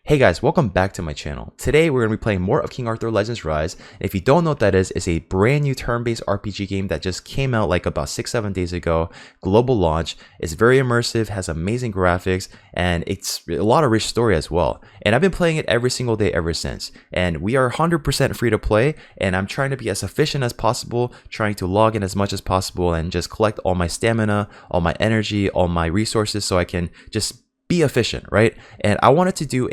Hey guys, welcome back to my channel. Today we're going to be playing more of King Arthur Legends Rise. And if you don't know what that is, it's a brand new turn-based RPG game that just came out like about 6-7 days ago. Global launch. It's very immersive, has amazing graphics, and it's a lot of rich story as well. And I've been playing it every single day ever since. And we are 100% free to play, and I'm trying to be as efficient as possible, trying to log in as much as possible and just collect all my stamina, all my energy, all my resources so I can just be efficient, right? And I wanted to do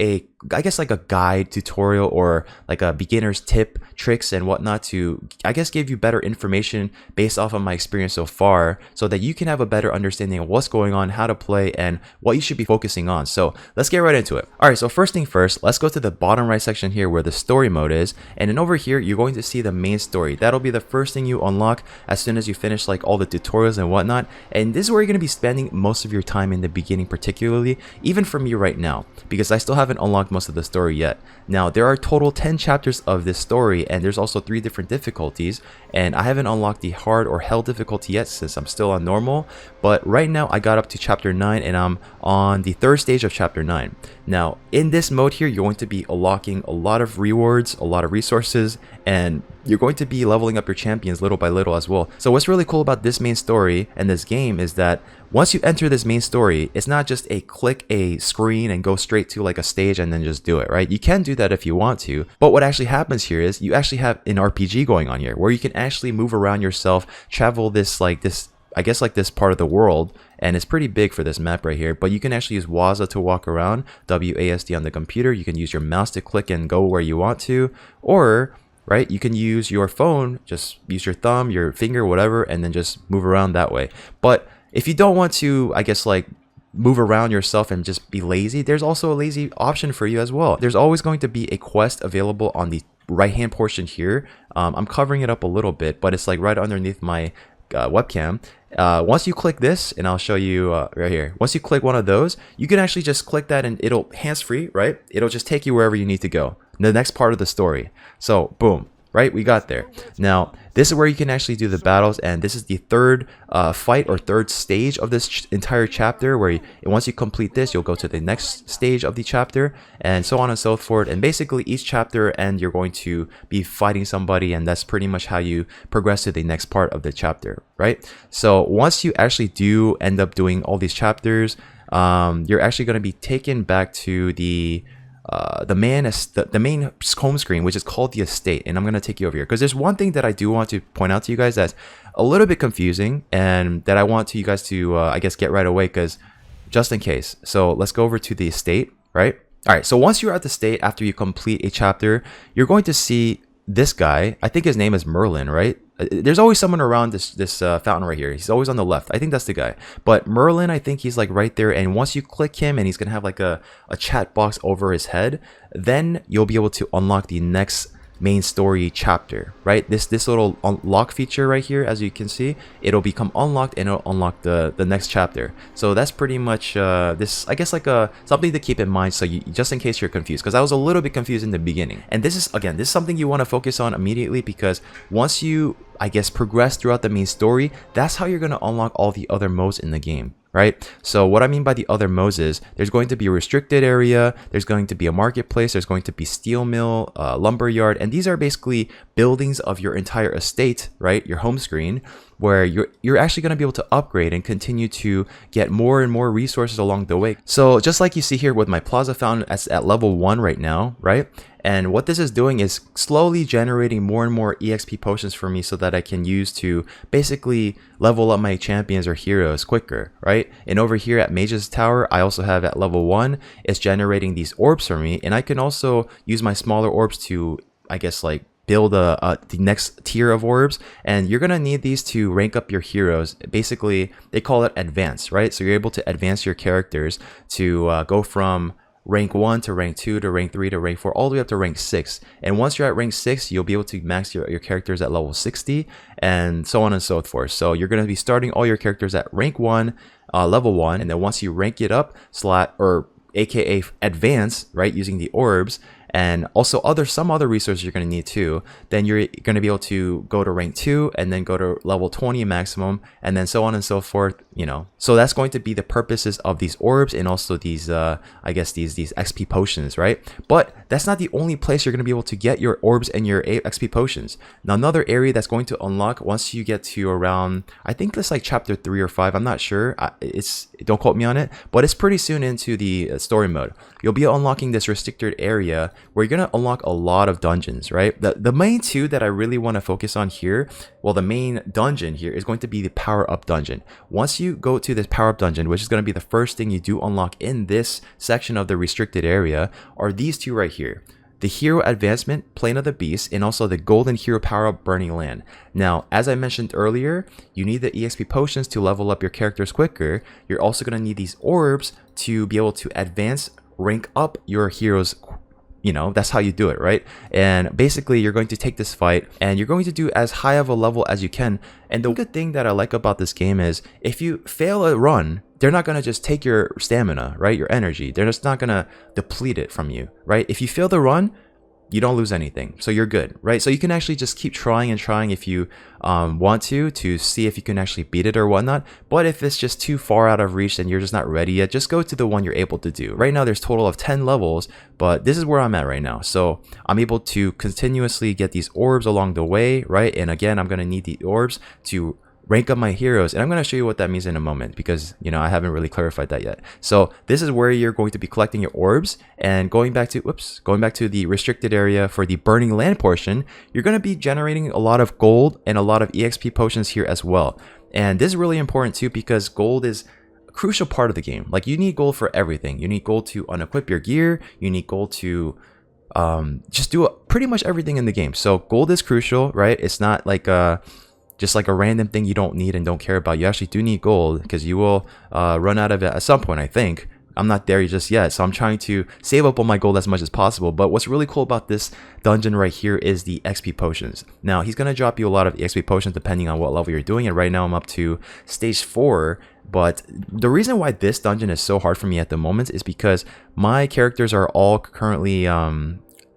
I guess like a guide tutorial or like a beginner's tip, tricks and whatnot to, I guess, give you better information based off of my experience so far so that you can have a better understanding of what's going on, how to play, and what you should be focusing on. So let's get right into it. All right, so first thing first, let's go to the bottom right section here where the story mode is. And then over here, you're going to see the main story. That'll be the first thing you unlock as soon as you finish like all the tutorials and whatnot. And this is where you're going to be spending most of your time in the beginning, particularly, even for me right now, because I still haven't unlocked most of the story yet. Now, there are total 10 chapters of this story, and there's also 3 different difficulties, and I haven't unlocked the hard or hell difficulty yet since I'm still on normal. But right now I got up to chapter 9 and I'm on the 3rd stage of chapter 9. Now, in this mode here, you're going to be unlocking a lot of rewards, a lot of resources, and you're going to be leveling up your champions little by little as well. So what's really cool about this main story and this game is that once you enter this main story, it's not just a click a screen and go straight to like a stage and then just do it, right? You can do that if you want to, but what actually happens here is you actually have an RPG going on here where you can actually move around yourself, travel this I guess like this part of the world, and it's pretty big for this map right here, but you can actually use WASD to walk around, WASD on the computer. You can use your mouse to click and go where you want to, or right, you can use your phone, just use your thumb, your finger, whatever, and then just move around that way. But if you don't want to, I guess like move around yourself and just be lazy, there's also a lazy option for you as well. There's always going to be a quest available on the right hand portion here. I'm covering it up a little bit, but it's like right underneath my webcam. Once you click this, and I'll show you right here, once you click one of those, you can actually just click that and it'll hands-free, right? It'll just take you wherever you need to go, the next part of the story. So boom, right, we got there. Now this is where you can actually do the battles, and this is the 3rd fight or 3rd stage of this entire chapter, where once you complete this, you'll go to the next stage of the chapter, and so on and so forth. And basically each chapter and you're going to be fighting somebody, and that's pretty much how you progress to the next part of the chapter, right? So once you actually do end up doing all these chapters, you're actually going to be taken back to the main home screen, which is called the estate. And I'm going to take you over here because there's one thing that I do want to point out to you guys that's a little bit confusing, and that I want you guys to I guess get right away, because just in case. So let's go over to the estate, right? All right, so once you're at the estate, after you complete a chapter, you're going to see this guy. I think his name is Merlin, right? There's always someone around this fountain right here. He's always on the left. I think that's the guy. But Merlin, I think he's like right there. And once you click him, and he's going to have like a chat box over his head, then you'll be able to unlock the next main story chapter, right? This little unlock feature right here, as you can see, it'll become unlocked and it'll unlock the next chapter. So that's pretty much this, I guess, like something to keep in mind, so you, just in case you're confused, because I was a little bit confused in the beginning. And this is something you want to focus on immediately, because once you, I guess, progress throughout the main story, that's how you're going to unlock all the other modes in the game, right? So what I mean by the other modes is there's going to be a restricted area, there's going to be a marketplace, there's going to be steel mill, lumber yard, and these are basically buildings of your entire estate, right? Your home screen, where you're actually going to be able to upgrade and continue to get more and more resources along the way. So just like you see here with my plaza fountain at level 1 right now, right? And what this is doing is slowly generating more and more EXP potions for me so that I can use to basically level up my champions or heroes quicker, right? And over here at Mage's Tower, I also have at level 1, it's generating these orbs for me. And I can also use my smaller orbs to, I guess, like build the next tier of orbs. And you're going to need these to rank up your heroes. Basically, they call it advance, right? So you're able to advance your characters to go from rank 1 to rank 2 to rank 3 to rank 4, all the way up to rank 6. And once you're at rank 6, you'll be able to max your characters at level 60, and so on and so forth. So you're going to be starting all your characters at rank 1, level 1, and then once you rank it up, aka advance, right, using the orbs, and also some other resources you're going to need too, then you're going to be able to go to rank 2 and then go to level 20 maximum, and then so on and so forth you know, so that's going to be the purposes of these orbs and also these I guess these XP potions, right? But that's not the only place you're going to be able to get your orbs and your XP potions. Now another area that's going to unlock once you get to around, I think it's like chapter 3 or 5, I'm not sure, it's, don't quote me on it, but it's pretty soon into the story mode. You'll be unlocking this restricted area where you're going to unlock a lot of dungeons, right? The main two that I really want to focus on here, well, the main dungeon here is going to be the power up dungeon. Once you go to this power up dungeon, which is going to be the first thing you do unlock in this section of the restricted area, are these two right here. The Hero Advancement, Plane of the Beast, and also the Golden Hero Power Up Burning Land. Now, as I mentioned earlier, you need the EXP potions to level up your characters quicker. You're also going to need these orbs to be able to advance, rank up your heroes. You know, that's how you do it, right? And basically, you're going to take this fight and you're going to do as high of a level as you can. And the good thing that I like about this game is if you fail a run, they're not going to just take your stamina, right? Your energy. They're just not going to deplete it from you, right? If you fail the run, you don't lose anything, so you're good, right? So you can actually just keep trying and trying if you want to see if you can actually beat it or whatnot. But if it's just too far out of reach and you're just not ready yet, just go to the one you're able to do. Right now there's a total of 10 levels, but this is where I'm at right now. So I'm able to continuously get these orbs along the way, right? And again, I'm gonna need the orbs to rank up my heroes, and I'm going to show you what that means in a moment because, you know, I haven't really clarified that yet. So this is where you're going to be collecting your orbs, and going back to the restricted area for the burning land portion, you're going to be generating a lot of gold and a lot of EXP potions here as well. And this is really important too because gold is a crucial part of the game. Like, you need gold for everything. You need gold to unequip your gear, you need gold to just do pretty much everything in the game. So gold is crucial, right? It's not like just like a random thing you don't need and don't care about. You actually do need gold because you will run out of it at some point, I think. I'm not there just yet, so I'm trying to save up on my gold as much as possible. But what's really cool about this dungeon right here is the XP potions. Now, he's going to drop you a lot of XP potions depending on what level you're doing, and right now I'm up to stage 4. But the reason why this dungeon is so hard for me at the moment is because my characters are all currently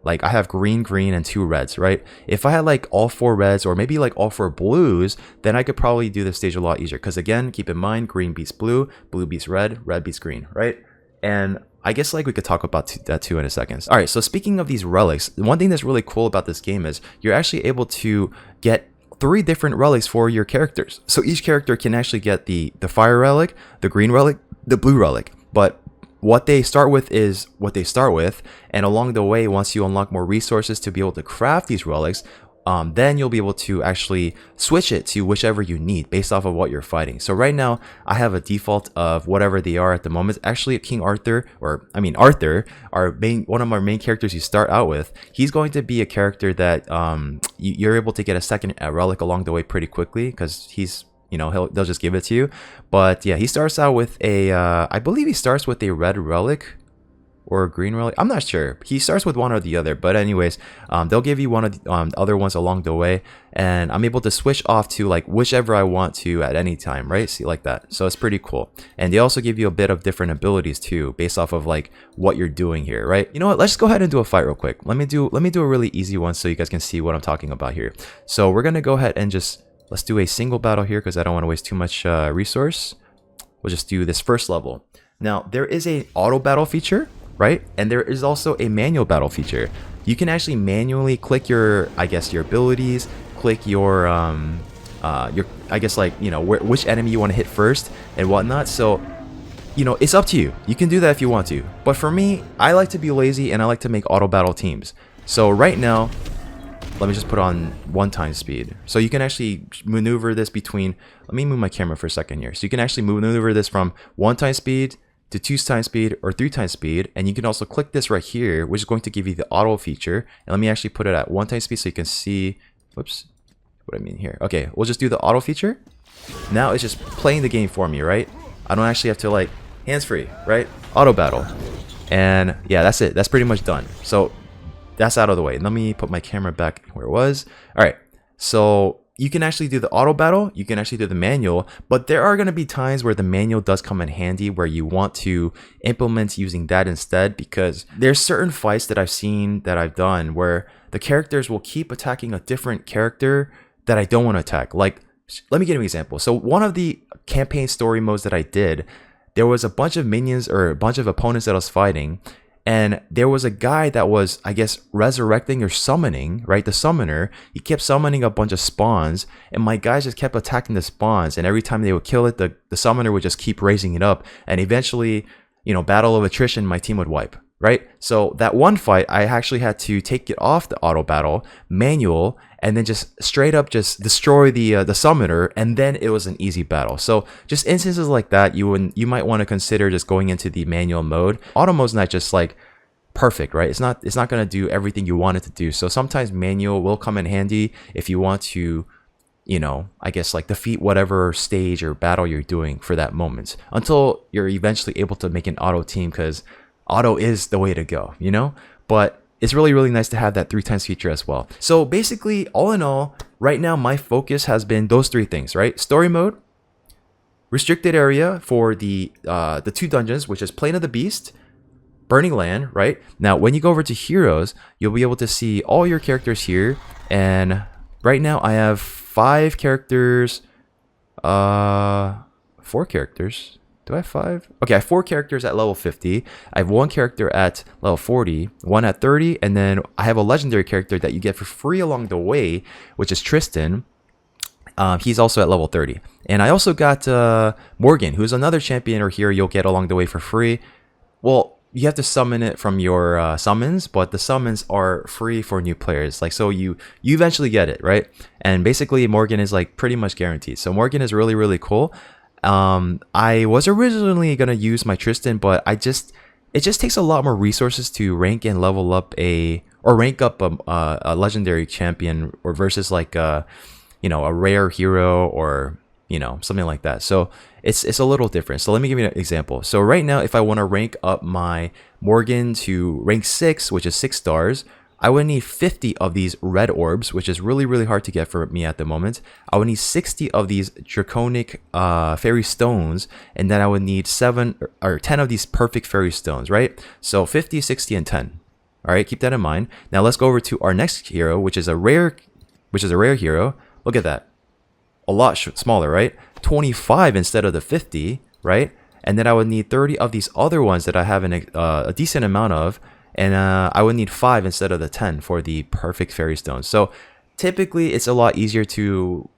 like, I have green, and 2 reds, right? If I had like all 4 reds or maybe like all 4 blues, then I could probably do this stage a lot easier. Because again, keep in mind, green beats blue, blue beats red, red beats green, right? And I guess like we could talk about that too in a second. All right, so speaking of these relics, one thing that's really cool about this game is you're actually able to get 3 different relics for your characters. So each character can actually get the fire relic, the green relic, the blue relic. But what they start with is what they start with, and along the way, once you unlock more resources to be able to craft these relics, then you'll be able to actually switch it to whichever you need based off of what you're fighting. So right now, I have a default of whatever they are at the moment. Actually, King Arthur, Arthur, one of our main characters you start out with, he's going to be a character that you're able to get a second relic along the way pretty quickly because he's, you know, they'll just give it to you. But yeah, he starts out with a I believe he starts with a red relic or a green relic. I'm not sure. He starts with one or the other. But anyways, they'll give you one of the other ones along the way, and I'm able to switch off to like whichever I want to at any time, right? See, like that. So it's pretty cool. And they also give you a bit of different abilities too, based off of like what you're doing here, right? You know what? Let's just go ahead and do a fight real quick. Let me do a really easy one so you guys can see what I'm talking about here. So we're gonna go ahead and let's do a single battle here because I don't want to waste too much resource. We'll just do this first level. Now, there is a auto battle feature, right? And there is also a manual battle feature. You can actually manually click your, I guess, your abilities, click your I guess, like, you know, which enemy you want to hit first and whatnot. So, you know, it's up to you. You can do that if you want to. But for me, I like to be lazy and I like to make auto battle teams. So right now, let me just put on 1x speed. So you can actually maneuver this between, let me move my camera for a second here. So you can actually maneuver this from 1x speed to 2x speed or 3x speed. And you can also click this right here, which is going to give you the auto feature. And let me actually put it at 1x speed so you can see, whoops, what I mean here. Okay, we'll just do the auto feature. Now it's just playing the game for me, right? I don't actually have to like hands-free, right? Auto battle. And yeah, that's it. That's pretty much done. So that's out of the way. Let me put my camera back where it was. All right, so you can actually do the auto battle, you can actually do the manual, but there are going to be times where the manual does come in handy where you want to implement using that instead, because there's certain fights that I've seen that I've done where the characters will keep attacking a different character that I don't want to attack. Like, let me give you an example. So one of the campaign story modes that I did, there was a bunch of minions or a bunch of opponents that I was fighting, and there was a guy that was, I guess, resurrecting or summoning, right? The summoner, he kept summoning a bunch of spawns, and my guys just kept attacking the spawns, and every time they would kill it, the summoner would just keep raising it up, and eventually, battle of attrition, my team would wipe, right? So that one fight, I actually had to take it off the auto battle, manual, and then just straight up just destroy the summoner, and then it was an easy battle. So just instances like that, you might want to consider just going into the manual mode. Auto mode's not just like perfect, right? It's not going to do everything you want it to do. So sometimes manual will come in handy if you want to, I guess like defeat whatever stage or battle you're doing for that moment, until you're eventually able to make an auto team, because auto is the way to go, But it's really, really nice to have that 3x feature as well. So basically, all in all, right now my focus has been those three things, right? Story mode, restricted area for the 2 dungeons, which is Plane of the Beast, Burning Land, right? Now, when you go over to Heroes, you'll be able to see all your characters here. And right now I have 5 characters, 4 characters. Do I have 5? Okay, I have 4 characters at level 50. I have 1 character at level 40, 1 at 30, and then I have a legendary character that you get for free along the way, which is Tristan. He's also at level 30. And I also got Morgan, who's another champion or hero you'll get along the way for free. Well, you have to summon it from your summons, but the summons are free for new players. Like, so you eventually get it, right? And basically Morgan is like pretty much guaranteed. So Morgan is really, really cool. I was originally gonna use my Tristan, but it just takes a lot more resources to rank and level up rank up a legendary champion, or versus like a rare hero, or something like that. So it's a little different. So let me give you an example. So right now, if I want to rank up my Morgan to rank 6, which is 6 stars, I would need 50 of these red orbs, which is really, really hard to get for me at the moment. I would need 60 of these draconic fairy stones, and then I would need 7 or 10 of these perfect fairy stones, right? So 50, 60, and 10. All right, keep that in mind. Now let's go over to our next hero, which is a rare hero. Look at that. A lot smaller, right? 25 instead of the 50, right? And then I would need 30 of these other ones that I have a decent amount of. And I would need 5 instead of the 10 for the perfect fairy stones. So typically it's a lot easier to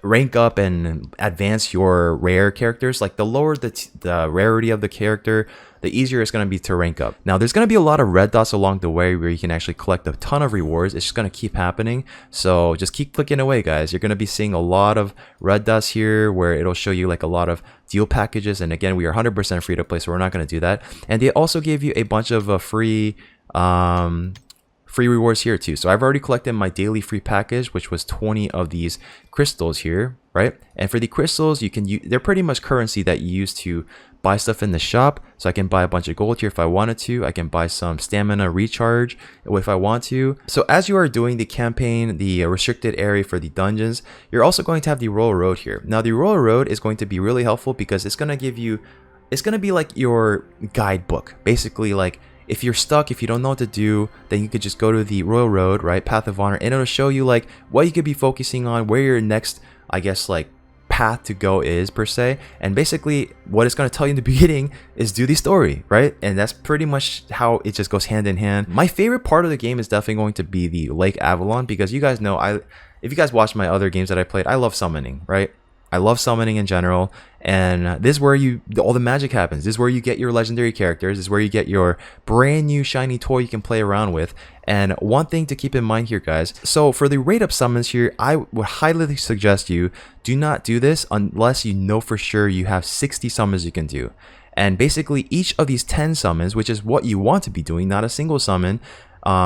rank up and advance your rare characters. Like the lower the rarity of the character, the easier it's going to be to rank up. Now there's going to be a lot of red dots along the way where you can actually collect a ton of rewards. It's just going to keep happening. So just keep clicking away, guys. You're going to be seeing a lot of red dots here where it'll show you like a lot of deal packages. And again, we are 100% free to play, so we're not going to do that. And they also gave you a bunch of free rewards here too. So I've already collected my daily free package, which was 20 of these crystals here, right? And for the crystals, you can use, they're pretty much currency that you use to buy stuff in the shop. So I can buy a bunch of gold here if I wanted to. I can buy some stamina recharge if I want to. So as you are doing the campaign, the restricted area for the dungeons, you're also going to have the Royal Road here. Now the Royal Road is going to be really helpful because it's going to give you, it's going to be like your guidebook. Basically, like if you're stuck, if you don't know what to do, then you could just go to the Royal Road, right? Path of Honor, and it'll show you like what you could be focusing on, where your next, I guess, like path to go is per se. And basically what it's going to tell you in the beginning is do the story, right? And that's pretty much how it just goes hand in hand. My favorite part of the game is definitely going to be the Lake Avalon, because you guys know, if you guys watch my other games that I played, I love summoning, right? I love summoning in general, and this is where all the magic happens. This is where you get your legendary characters. This is where you get your brand new shiny toy you can play around with. And one thing to keep in mind here, guys, so for the rate up summons here, I would highly suggest you do not do this unless you know for sure you have 60 summons you can do. And basically each of these 10 summons, which is what you want to be doing, not a single summon,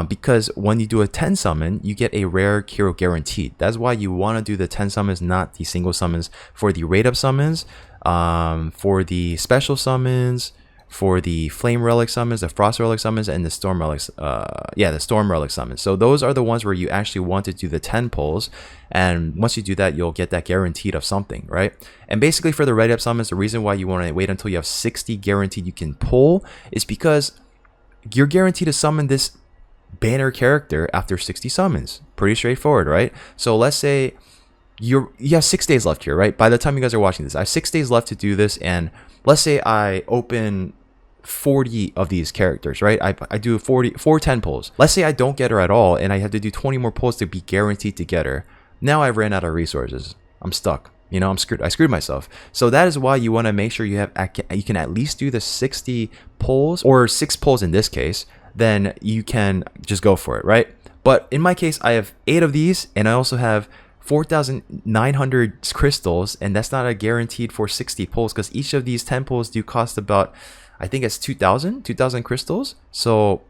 because when you do a 10 summon, you get a rare hero guaranteed. That's why you want to do the 10 summons, not the single summons. For the rate up summons, for the special summons, for the flame relic summons, the frost relic summons, and the storm relics, the storm relic summons. So those are the ones where you actually want to do the 10 pulls, and once you do that, you'll get that guaranteed of something, right? And basically for the rate up summons, the reason why you want to wait until you have 60 guaranteed you can pull is because you're guaranteed to summon this banner character after 60 summons. Pretty straightforward, right? So let's say you have 6 days left here, right? By the time you guys are watching this, I have 6 days left to do this, and let's say I open 40 of these characters, right? I do 10 pulls. Let's say I don't get her at all, and I have to do 20 more pulls to be guaranteed to get her. Now I ran out of resources. I'm stuck. You know, I'm screwed. I screwed myself. So that is why you want to make sure you can at least do the 60 pulls, or 6 pulls in this case. Then you can just go for it, right? But in my case, I have 8 of these, and I also have 4,900 crystals, and that's not a guaranteed for 60 pulls, because each of these 10 pulls do cost about, I think it's 2,000 crystals. So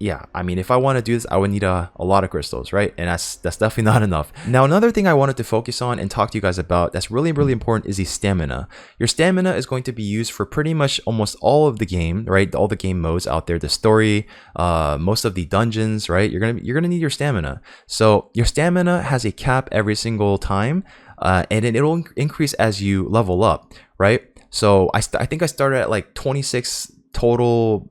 yeah, I mean, if I want to do this, I would need a lot of crystals, right? And that's definitely not enough. Now, another thing I wanted to focus on and talk to you guys about that's really important is the stamina. Your stamina is going to be used for pretty much almost all of the game, right? All the game modes out there, the story, most of the dungeons, right? You're gonna need your stamina. So your stamina has a cap every single time, and it'll increase as you level up, right? So I think I started at like 26 total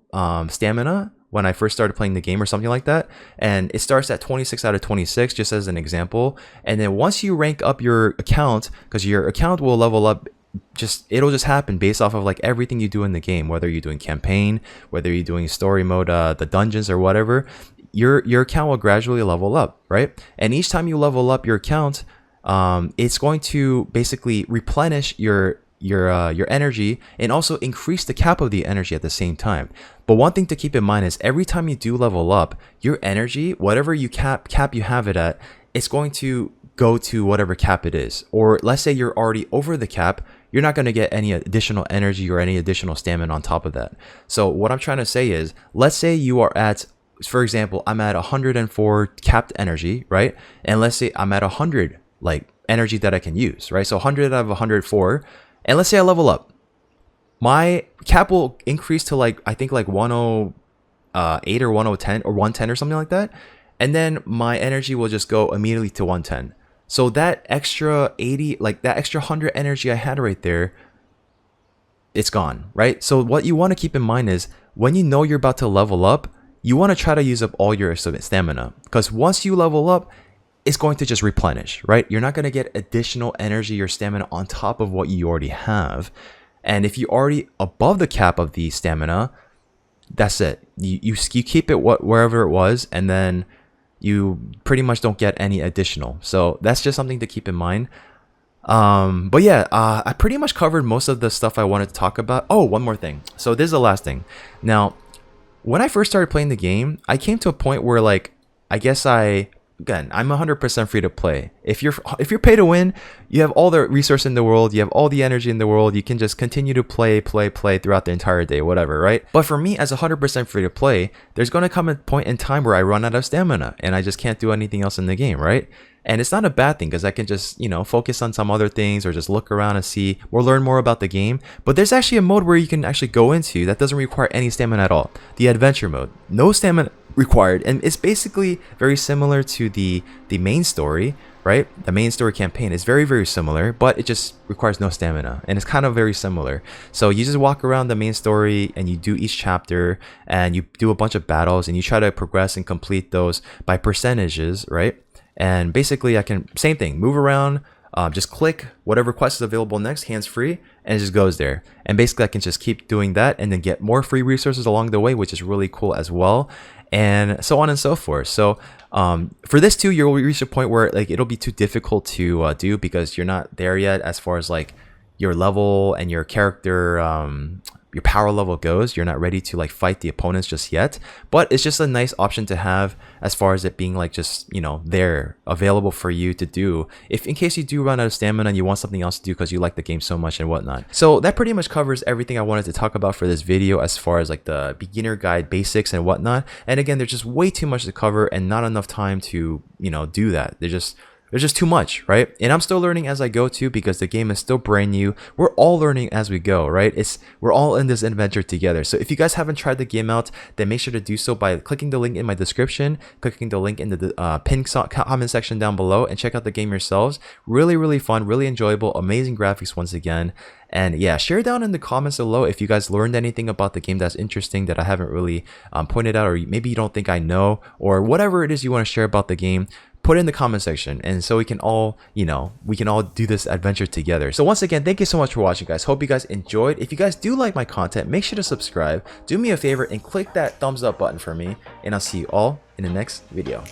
stamina when I first started playing the game or something like that, and it starts at 26 out of 26 just as an example. And then once you rank up your account, because your account will level up, it'll just happen based off of like everything you do in the game, whether you're doing campaign, whether you're doing story mode, the dungeons or whatever, your account will gradually level up, right? And each time you level up your account, it's going to basically replenish your energy and also increase the cap of the energy at the same time. But one thing to keep in mind is every time you do level up, your energy, whatever you cap you have it at, it's going to go to whatever cap it is. Or let's say you're already over the cap, you're not going to get any additional energy or any additional stamina on top of that. So what I'm trying to say is, let's say you are at, for example, I'm at 104 capped energy, right? And let's say I'm at 100 like energy that I can use, right? So 100 out of 104. And let's say I level up, my cap will increase to like, I think like 108 or 110 or 110 or something like that. And then my energy will just go immediately to 110. So that extra 80, like that extra 100 energy I had right there, it's gone, right? So what you want to keep in mind is when you know you're about to level up, you want to try to use up all your stamina, because once you level up, it's going to just replenish, right? You're not going to get additional energy or stamina on top of what you already have. And if you're already above the cap of the stamina, that's it. You keep it wherever it was, and then you pretty much don't get any additional. So that's just something to keep in mind. But yeah, I pretty much covered most of the stuff I wanted to talk about. Oh, one more thing. So this is the last thing. Now, when I first started playing the game, I came to a point where like, I guess again, I'm 100% free to play. If you're pay to win, you have all the resource in the world, you have all the energy in the world, you can just continue to play throughout the entire day, whatever, right? But for me, as 100% free to play, there's going to come a point in time where I run out of stamina and I just can't do anything else in the game, right? And it's not a bad thing, because I can just, focus on some other things or just look around and see or learn more about the game. But there's actually a mode where you can actually go into that doesn't require any stamina at all. The adventure mode. No stamina required, and it's basically very similar to the main story, right? The main story campaign is very, very similar, but it just requires no stamina, and it's kind of very similar. So you just walk around the main story and you do each chapter and you do a bunch of battles and you try to progress and complete those by percentages, right? And basically same thing, move around, just click whatever quest is available next, hands free, and it just goes there. And basically I can just keep doing that and then get more free resources along the way, which is really cool as well, and so on and so forth. So for this too, you'll reach a point where like it'll be too difficult to do, because you're not there yet as far as like your level and your character, your power level goes. You're not ready to like fight the opponents just yet, but it's just a nice option to have as far as it being like just there available for you to do if in case you do run out of stamina and you want something else to do because you like the game so much and whatnot. So that pretty much covers everything I wanted to talk about for this video as far as like the beginner guide basics and whatnot. And again, there's just way too much to cover and not enough time to do that. There's just too much, right? And I'm still learning as I go too, because the game is still brand new. We're all learning as we go, right? We're all in this adventure together. So if you guys haven't tried the game out, then make sure to do so by clicking the link in my description, clicking the link in the pinned comment section down below, and check out the game yourselves. Really, really fun, really enjoyable, amazing graphics once again. And yeah, share down in the comments below if you guys learned anything about the game that's interesting that I haven't really pointed out, or maybe you don't think I know, or whatever it is you want to share about the game. put it in the comment section, and so we can all, we can all do this adventure together. So once again, thank you so much for watching, guys. Hope you guys enjoyed. If you guys do like my content, make sure to subscribe, do me a favor and click that thumbs up button for me, and I'll see you all in the next video.